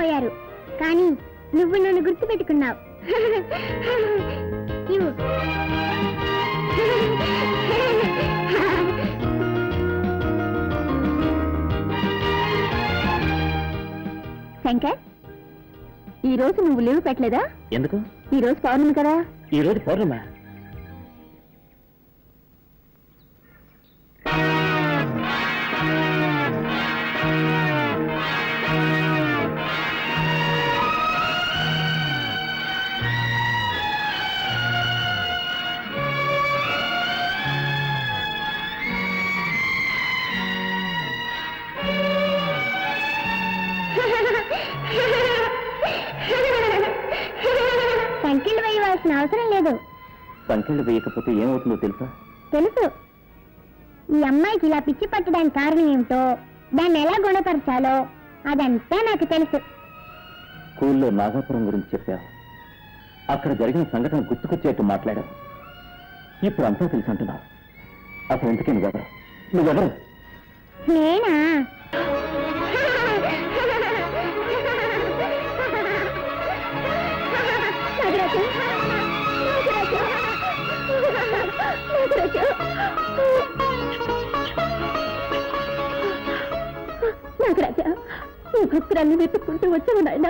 మర్చిపోయారు, కానీ నువ్వు నన్ను గుర్తుపెట్టుకున్నావు. శంకర్, ఈ రోజు నువ్వు లీవ్ పెట్టలేదా? ఎందుకు? ఈ రోజు పౌర్ణమి కదా. ఈ రోజు పౌర్ణమా? సంఖ్యలు వేయవలసిన అవసరం లేదు. సంఖ్యలు వేయకపోతే ఏమవుతుందో తెలుసా? తెలుసు. ఈ అమ్మాయికి ఇలా పిచ్చి పట్టడానికి కారణం ఏమిటో, దాన్ని ఎలా గుణపరచాలో అదంతా నాకు తెలుసు. స్కూల్లో నాగాపురం గురించి చెప్పావు. అక్కడ జరిగిన సంఘటన గుర్తుకొచ్చేట్టు మాట్లాడావు. ఇప్పుడు అంతా తెలుసు అంటున్నావు. అసలు ఎందుకే నువ్వెవరు? నేనా? నాగరాజా, ఈ భక్తురాన్ని వెతుక్కుంటూ వచ్చాను నాయన.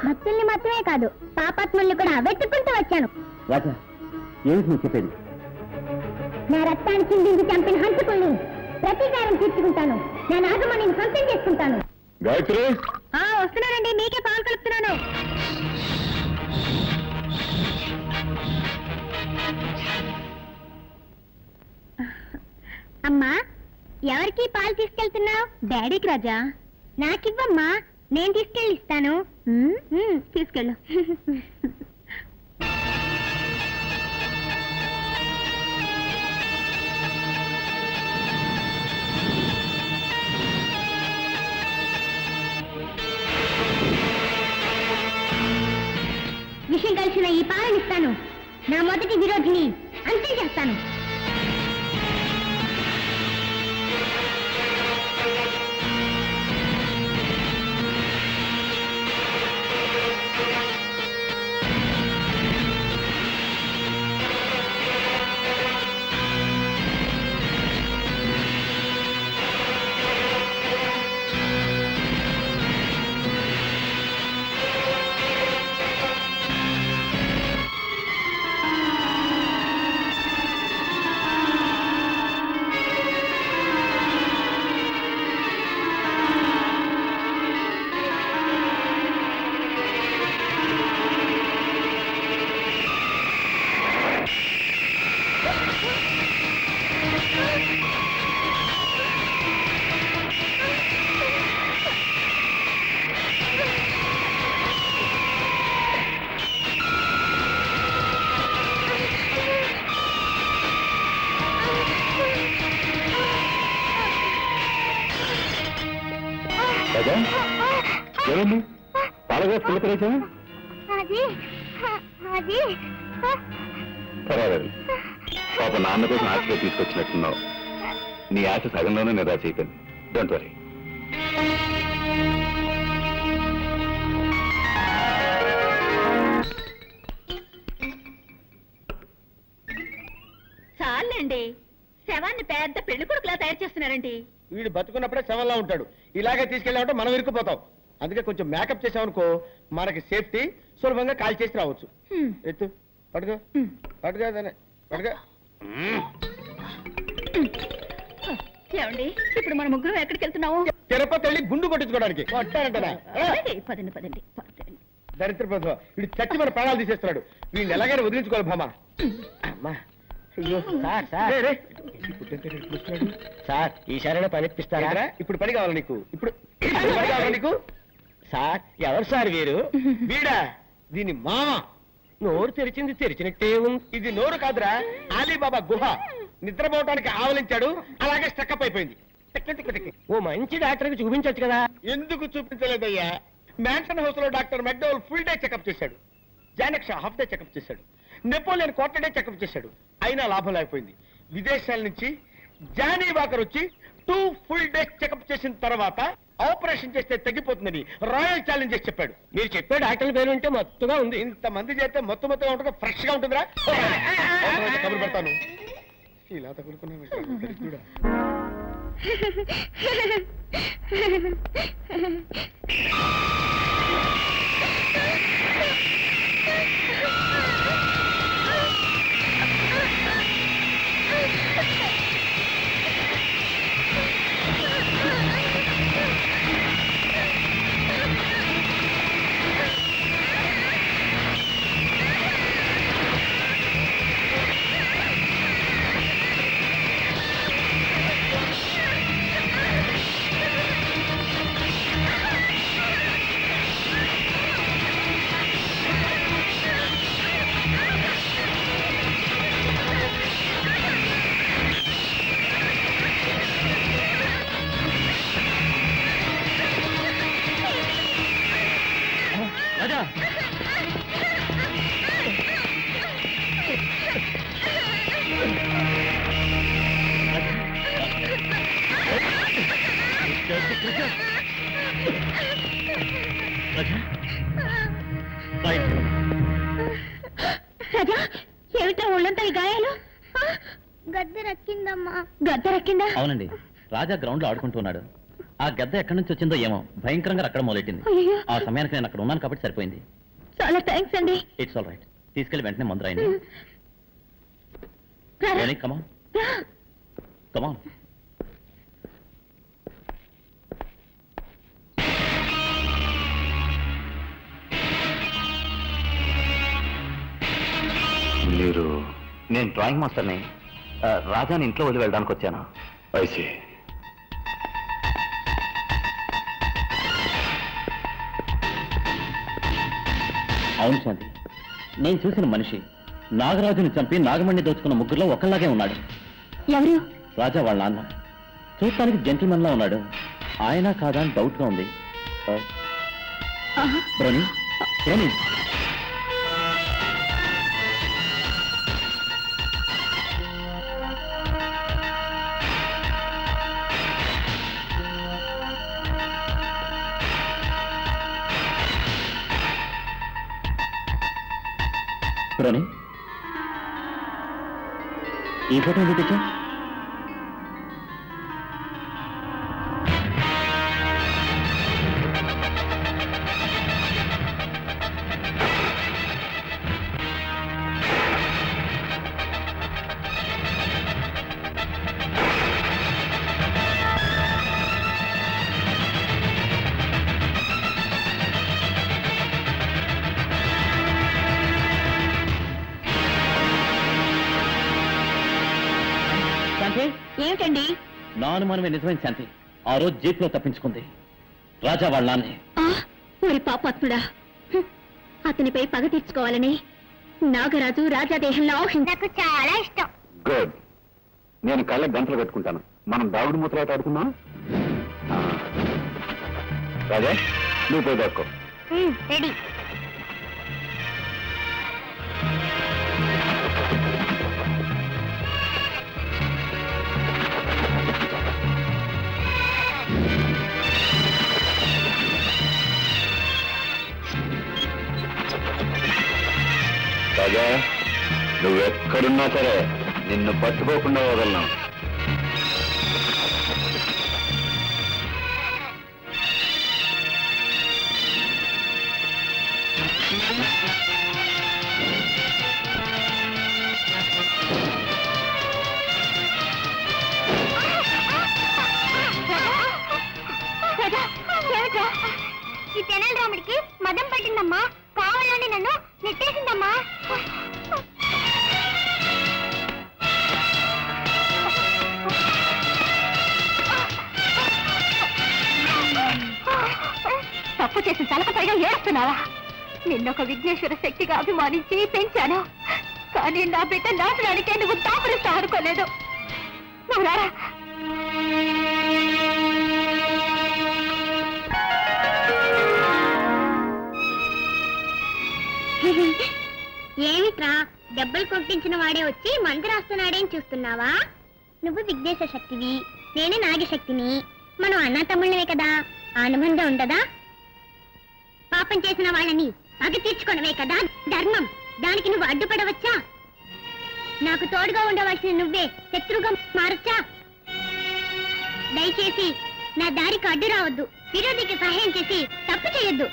భక్తుల్ని మాత్రమే కాదు, పాపాత్ముల్ని కూడా వెతుక్కుంటూ వచ్చాను. రాజా, ఏమిటి నువ్వు చెప్పేది? నా రక్తాన్ని చిందించి చంపిన హంతకుల్ని ప్రతీకారం తీర్చుకుంటాను. నా నాగమణిని సొంతం చేసుకుంటాను. గాయత్రి, వస్తున్నానండి, మీకే పాలు కలుపుతున్నాను. అమ్మా, ఎవరికి పాలు తీసుకెళ్తున్నావు? డాడీకి రాజా. నాకివ్వమ్మా, నేను తీసుకెళ్ళి ఇస్తాను. తీసుకెళ్ళు. విషయం కలిసిన ఈ పాలనిస్తాను. నా మొదటి విరోధిని అంతం చేస్తాను. ఏమండి, పాలగా పిల్లకరేసా? పర్వాలేదు, పాప నాన్న కోసం ఆశగా తీసుకొచ్చినట్టున్నావు. నీ ఆశ సగంలోనే నిరాశ అయిపోయింది. Don't worry. చాలండి, శవాన్ని పెద్ద పెళ్లి కొడుకులా తయారు చేస్తున్నారండి. వీడు బతుకున్నప్పుడే శవంలా ఉంటాడు. ఇలాగే తీసుకెళ్ళామంటే మనం ఇరుక్కుపోతాం. అందుకే కొంచెం మేకప్ చేసామనుకో, మనకి సేఫ్టీ, సులభంగా కాల్ చేసి రావచ్చు. ఎత్తు, పడుకో పడుకో పడుకో. ఏమండి, ఇప్పుడు మన ముగ్గురం ఎక్కడికి వెళ్తున్నాము? తిరుపతి వెళ్ళి గుండు కొట్టించుకోవడానికి. పదండి పదండి. దరిద్ర ప్రభుత్వం, వీడు చచ్చి మన ప్రాణాలు తీసేస్తున్నాడు. వీడిని ఎలాగైనా వదిలించుకోవాలి భామా. అమ్మా, సార్, ఈసారైనా పని ఇప్పిస్తారా? ఇప్పుడు పని కావాలి నీకు. ఇప్పుడు పని కావాలి నీకు. సార్, ఎవరు సార్ వీరు? వీడా? దీని మామ. నోరు తెరిచింది తెరిచినట్టే ఉంది. ఇది నోరు కాదురా, అలీబాబా గుహ. నిద్రపోవటానికి ఆవలించాడు, అలాగే స్టక్అప్ అయిపోయింది. ఓ మంచి డాక్టర్కి చూపించచ్చు కదా. ఎందుకు చూపించలేదయ్యా? మ్యాన్షన్ హౌస్ లో doctor McDowell full day checkup చేశాడు. జానక్ష హాఫ్ డే చెకప్ చేశాడు. నెపోలియన్ క్వార్టర్ డే చెకప్ చేశాడు. అయినా లాభం లేకపోయింది. విదేశాల నుంచి జానీ వాకర్ వచ్చి 2 ఫుల్ డేస్ చెకప్ చేసిన తర్వాత ఆపరేషన్ చేస్తే తగ్గిపోతుందని రాయల్ ఛాలెంజ్ చేసి చెప్పాడు. మీరు చెప్పే డాక్టర్ పేరు ఉంటే మత్తుగా ఉంది. ఇంతమంది చేస్తే మొత్తం ఉంటుంది, ఫ్రెష్ గా ఉంటుందిరా. కబురు పెడతాను. ఇలా తగులుకున్నా ఏమిటో ఒళ్ళంతా ఈ గాయాలు? గద్దె రక్కిందమ్మా. గద్దె రక్కిందా? అవునండి, రాజా గ్రౌండ్ లో ఆడుకుంటున్నాడు. ఆ గద్ద ఎక్కడి నుంచి వచ్చిందో ఏమో భయంకరంగా అక్కడ మొదలెట్టింది. ఆ సమయానికి నేను అక్కడ ఉన్నాను కాబట్టి సరిపోయింది. చాలా థ్యాంక్స్ అండి. It's all right. తీసుకెళ్లి వెంటనే మందు రాయండి. కమాన్ కమాన్. మీరు? నేను డ్రాయింగ్ మాస్టర్ని. రాజాని ఇంట్లో వదిలి వెళ్ళడానికి వచ్చాను. ఐసి. అవును శాంతి, నేను చూసిన మనిషి నాగరాజుని చంపి నాగమణి దోచుకున్న ముగ్గురులో ఒకళ్ళలాగే ఉన్నాడు. ఎవరు? రాజా వాళ్ళ నాన్న. చూడటానికి జెంటిల్మెన్ లా ఉన్నాడు. ఆయన కాదా అని డౌట్ గా ఉంది. బ్రోని బ్రోని బ్రోని ఈ ఫోటో ఎందుకు తెచ్చా? ఏమిటండి? నా అనుమానమే నిజమైన శాంతి. ఆ రోజు జీప్ లో తప్పించుకుంది రాజా వాళ్ళ నాన్నే. మరి పాపాత్ముడా, అతనిపై పగ తీర్చుకోవాలని నాగరాజు రాజాదేహంలో నాకు చాలా ఇష్టం. గుడ్. నేను కళ్ళకి గంటలు కట్టుకుంటాను. మనం దాగుడు మూతలాట ఆడుకుందాం. రాజా, నువ్వు పోయి దాక్కో. రెడీ. రాజా, నువ్వెక్కడున్నా సరే నిన్ను పట్టుకోకుండా వదలను. ఈ తెనాలి రాముడికి మదం పట్టిందమ్మా. కావాలని నన్ను నెట్టేసిందమ్మా. తప్పు చేసిన తలకపైగా ఏడుస్తున్నావా? నిన్నొక విఘ్నేశ్వర శక్తిగా అభిమానించి పెంచాను. కానీ నా బిడ్డ నాశనానికే నువ్వు దాపరిస్తావు అనుకోలేదు. నువ్వు రారా. ఏమిట్రా, దెబ్బలు కొట్టించిన వాడే వచ్చి మందు రాస్తున్నాడేం చూస్తున్నావా? నువ్వు విఘ్నేశ్వర శక్తివి, నేనే నాగశక్తిని. మనం అన్న తమ్ముళ్ళవే కదా. అనుబంధం ఉండదా? పాపం చేసిన వాళ్ళని పగ తీర్చుకోవడమే కదా ధర్మం. దానికి నువ్వు అడ్డుపడవచ్చా? నాకు తోడుగా ఉండవలసిన నువ్వే శత్రుగా మారచ్చా? దయచేసి నా దారికి అడ్డు రావద్దు. విరోధికి సహాయం చేసి తప్పు చేయొద్దు.